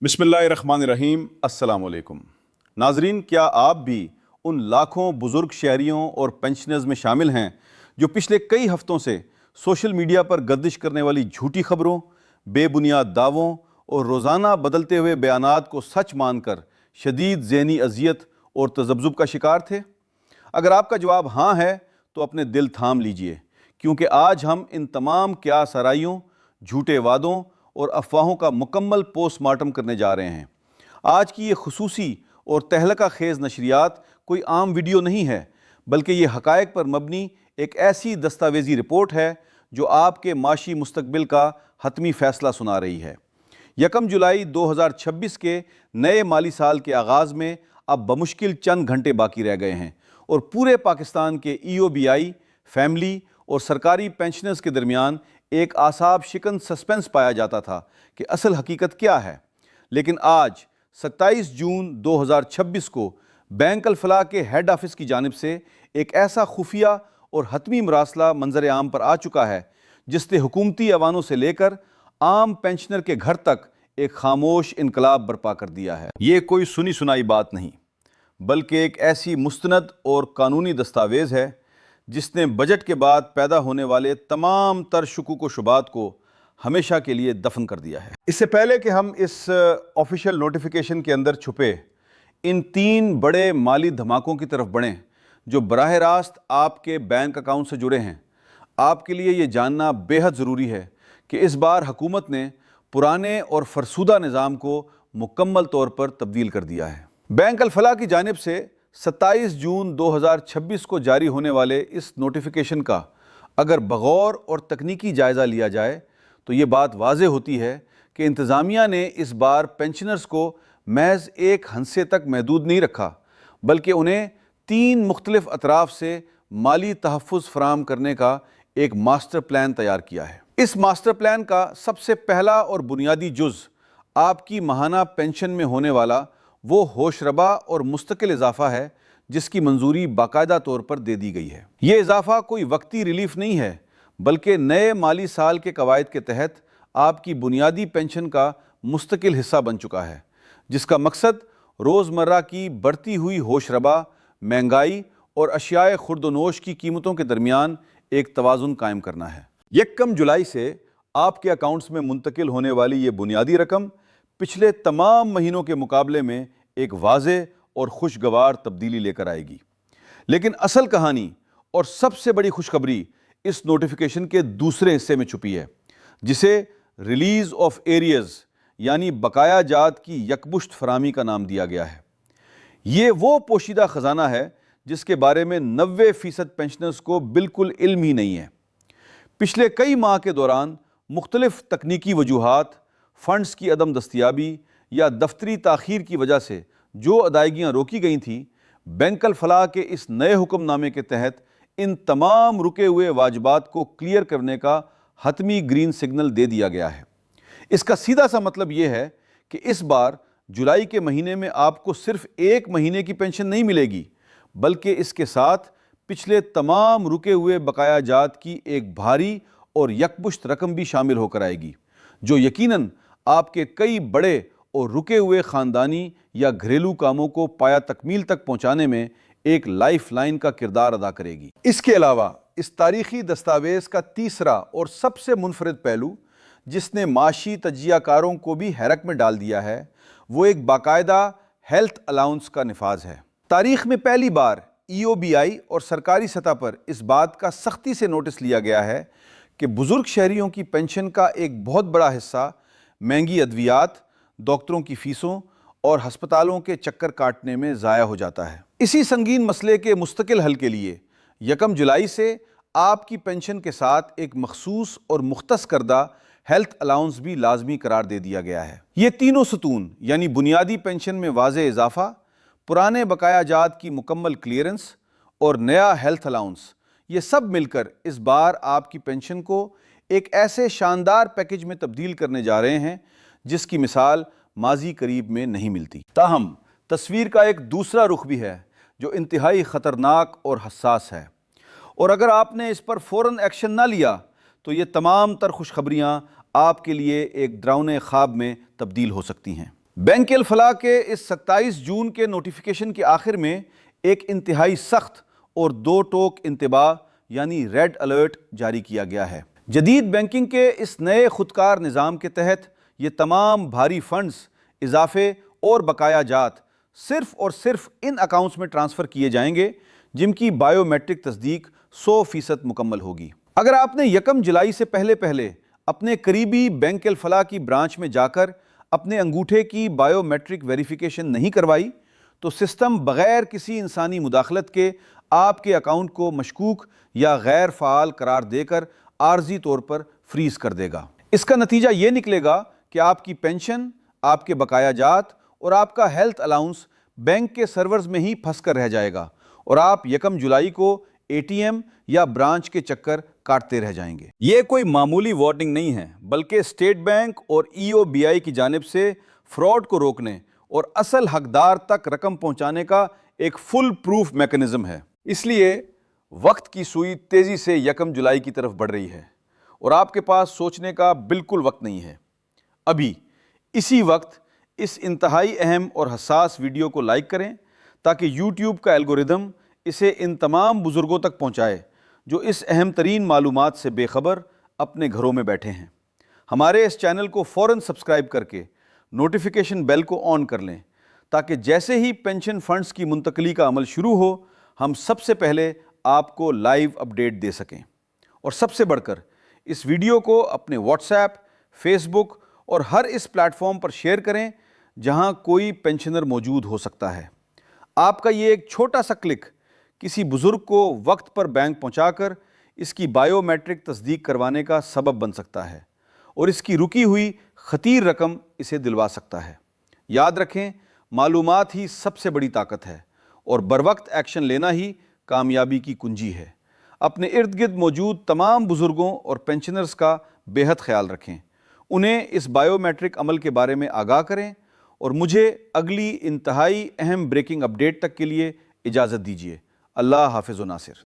बिस्मिल्लाहिर्रहमानिर्रहीम। अस्सलाम वालेकुम नाजरीन, क्या आप भी उन लाखों बुज़ुर्ग शहरियों और पेंशनर्स में शामिल हैं जो पिछले कई हफ्तों से सोशल मीडिया पर गर्दिश करने वाली झूठी खबरों, बेबुनियाद दावों और रोज़ाना बदलते हुए बयानात को सच मानकर शदीद ज़हनी अजियत और तज़ब्ज़ुब का शिकार थे? अगर आपका जवाब हाँ है तो अपने दिल थाम लीजिए, क्योंकि आज हम इन तमाम क़यास आराइयों, झूठे वादों और अफवाहों का मुकम्मल पोस्टमार्टम करने जा रहे हैं। आज की ये खुसूसी और तहलका खेज़ नशरियात कोई आम वीडियो नहीं है, बल्कि ये हक़ाइक़ पर मबनी एक ऐसी दस्तावेज़ी रिपोर्ट है जो आपके माशी मुस्तकबिल का हतमी फ़ैसला सुना रही है। 1 जुलाई 2026 के नए माली साल के आगाज़ में अब बमुश्किल चंद घंटे बाकी रह गए हैं और पूरे पाकिस्तान के EOBI, फैमिली और सरकारी पेंशनर्स के दरमियान एक आसाब शिकन सस्पेंस पाया जाता था कि असल हकीकत क्या है। लेकिन आज 27 जून 2026 को बैंक अल-फलाह के हेड ऑफिस की जानिब से एक ऐसा खुफिया और हतमी मरासला मंजर आम पर आ चुका है जिसने हुकूमती अवानों से लेकर आम पेंशनर के घर तक एक खामोश इनकलाब बर्पा कर दिया है। ये कोई सुनी सुनाई बात नहीं, बल्कि एक ऐसी मुस्तनद और कानूनी दस्तावेज़ है जिसने बजट के बाद पैदा होने वाले तमाम तर शुकूक व शुबात को हमेशा के लिए दफन कर दिया है। इससे पहले कि हम इस ऑफिशियल नोटिफिकेशन के अंदर छुपे इन 3 बड़े माली धमाकों की तरफ बढ़ें जो बराह रास्त आपके बैंक अकाउंट से जुड़े हैं, आपके लिए ये जानना बेहद ज़रूरी है कि इस बार हुकूमत ने पुराने और फरसूदा निज़ाम को मुकम्मल तौर पर तब्दील कर दिया है। बैंक अल-फलाह की जानिब से 27 जून 2026 को जारी होने वाले इस नोटिफिकेशन का अगर बगौर और तकनीकी जायज़ा लिया जाए तो ये बात वाज़ेह होती है कि इंतज़ामिया ने इस बार पेंशनर्स को महज एक हंसे तक महदूद नहीं रखा, बल्कि उन्हें 3 मुख्तलिफ अतराफ़ से माली तहफ़्फ़ुज़ फ़राहम करने का एक मास्टर प्लान तैयार किया है। इस मास्टर प्लान का सबसे पहला और बुनियादी जुज़ आपकी माहाना पेंशन में होने वाला वो होशरबा और मुस्तकिल इजाफा है जिसकी मंजूरी बाकायदा तौर पर दे दी गई है। ये इजाफा कोई वक्ती रिलीफ नहीं है, बल्कि नए माली साल के कवायद के तहत आपकी बुनियादी पेंशन का मुस्तकिल हिस्सा बन चुका है, जिसका मकसद रोज़मर्रा की बढ़ती हुई होशरबा, महंगाई और अशियाए खुर्दनोश की कीमतों के दरमियान एक तवाज़ुन कायम करना है। 1 जुलाई से आपके अकाउंट्स में मुंतकिल होने वाली ये बुनियादी रकम पिछले तमाम महीनों के मुकाबले में एक वाज़ेह और खुशगवार तब्दीली लेकर आएगी। लेकिन असल कहानी और सबसे बड़ी खुशखबरी इस नोटिफिकेशन के दूसरे हिस्से में छुपी है, जिसे रिलीज़ ऑफ एरियर्स यानी बकाया जात की यकमुश्त फराहमी का नाम दिया गया है। ये वो पोशीदा ख़जाना है जिसके बारे में 90% पेंशनर्स को बिल्कुल इल्म ही नहीं है। पिछले कई माह के दौरान मुख्तलिफ तकनीकी वजूहात, फ़ंड्स की अदम दस्तयाबी या दफ्तरी ताख़ीर की वजह से जो अदायगियाँ रोकी गई थीं, बैंक अल-फलाह के इस नए हुक्मनामे के तहत इन तमाम रुके हुए वाजिबात को क्लियर करने का हतमी ग्रीन सिग्नल दे दिया गया है। इसका सीधा सा मतलब ये है कि इस बार जुलाई के महीने में आपको सिर्फ 1 महीने की पेंशन नहीं मिलेगी, बल्कि इसके साथ पिछले तमाम रुके हुए बकाया जात की एक भारी और यकमुश्त रकम भी शामिल होकर आएगी, जो यकीनन आपके कई बड़े और रुके हुए ख़ानदानी या घरेलू कामों को पाया तकमील तक पहुँचाने में एक लाइफ लाइन का किरदार अदा करेगी। इसके अलावा इस तारीख़ी दस्तावेज़ का तीसरा और सबसे मुनफरिद पहलू, जिसने माशी तजियाकारों को भी हैरत में डाल दिया है, वो एक बाकायदा हेल्थ अलाउंस का निफाज है। तारीख़ में पहली बार EOBI और सरकारी सतह पर इस बात का सख्ती से नोटिस लिया गया है कि बुज़ुर्ग शहरियों की पेंशन का एक बहुत बड़ा हिस्सा महंगी अद्वियात, डॉक्टरों की फ़ीसों और हस्पतालों के चक्कर काटने में ज़ाया हो जाता है। इसी संगीन मसले के मुस्तकिल हल के लिए 1 जुलाई से आपकी पेंशन के साथ एक मखसूस और मुख्तस करदा हेल्थ अलाउंस भी लाजमी करार दे दिया गया है। ये तीनों सतून यानी बुनियादी पेंशन में वाज़ेह इजाफा, पुराने बकाया जात की मुकम्मल क्लियरेंस और नया हेल्थ अलाउंस, ये सब मिलकर इस बार आपकी पेंशन को एक ऐसे शानदार पैकेज में तब्दील करने जा रहे हैं जिसकी मिसाल माजी करीब में नहीं मिलती। ताहम तस्वीर का एक दूसरा रुख भी है जो इंतहाई ख़तरनाक और हसास है, और अगर आपने इस पर फ़ौरन एक्शन ना लिया तो ये तमाम तर खुशखबरियाँ आपके लिए एक डरावने ख्वाब में तब्दील हो सकती हैं। بینک الفلاح کے اس 27 جون کے نوٹیفیکیشن کے آخر میں ایک انتہائی سخت اور دو ٹوک انتباہ یعنی ریڈ الرٹ جاری کیا گیا ہے۔ جدید بینکنگ کے اس نئے خودکار نظام کے تحت یہ تمام بھاری فنڈز، اضافے اور بقایا جات صرف اور صرف ان اکاؤنٹس میں ٹرانسفر کیے جائیں گے جن کی بائیو میٹرک تصدیق 100% مکمل ہوگی۔ اگر آپ نے 1 جولائی سے پہلے اپنے قریبی بینک الفلاح کی برانچ میں جا کر اپنے انگوٹھے کی بائیو میٹرک ویریفیکیشن نہیں کروائی تو سسٹم بغیر کسی انسانی مداخلت کے آپ کے اکاؤنٹ کو مشکوک یا غیر فعال قرار دے کر عارضی طور پر فریز کر دے گا۔ اس کا نتیجہ یہ نکلے گا کہ آپ کی پینشن، آپ کے بقایا جات اور آپ کا ہیلتھ الاؤنس بینک کے سرورز میں ہی پھنس کر رہ جائے گا اور آپ 1 جولائی کو ATM یا برانچ کے چکر کاٹتے رہ جائیں گے۔ یہ کوئی معمولی وارننگ نہیں ہے بلکہ اسٹیٹ بینک اور EOBI کی جانب سے فراڈ کو روکنے اور اصل حقدار تک رقم پہنچانے کا ایک فل پروف میکانزم ہے۔ اس لیے وقت کی سوئی تیزی سے 1 جولائی کی طرف بڑھ رہی ہے اور آپ کے پاس سوچنے کا بالکل وقت نہیں ہے۔ ابھی اسی وقت اس انتہائی اہم اور حساس ویڈیو کو لائک کریں تاکہ YouTube کا الگوریدم اسے ان تمام بزرگوں تک پہنچائے جو اس اہم ترین معلومات سے بے خبر اپنے گھروں میں بیٹھے ہیں۔ ہمارے اس چینل کو فوراً سبسکرائب کر کے نوٹیفیکیشن بیل کو آن کر لیں تاکہ جیسے ہی پینشن فنڈز کی منتقلی کا عمل شروع ہو ہم سب سے پہلے آپ کو لائیو اپڈیٹ دے سکیں۔ اور سب سے بڑھ کر اس ویڈیو کو اپنے واٹس ایپ، فیس بک اور ہر اس پلیٹ فارم پر شیئر کریں جہاں کوئی پینشنر موجود ہو سکتا ہے۔ آپ کا یہ ایک چھوٹا سا کلک کسی بزرگ کو وقت پر بینک پہنچا کر اس کی بائیو میٹرک تصدیق کروانے کا سبب بن سکتا ہے اور اس کی رکی ہوئی خطیر رقم اسے دلوا سکتا ہے۔ یاد رکھیں، معلومات ہی سب سے بڑی طاقت ہے اور بروقت ایکشن لینا ہی کامیابی کی کنجی ہے۔ اپنے ارد گرد موجود تمام بزرگوں اور پینشنرز کا بے حد خیال رکھیں، انہیں اس بائیو میٹرک عمل کے بارے میں آگاہ کریں اور مجھے اگلی انتہائی اہم بریکنگ اپڈیٹ تک کے لیے اجازت دیجیے۔ اللہ حافظ و ناصر۔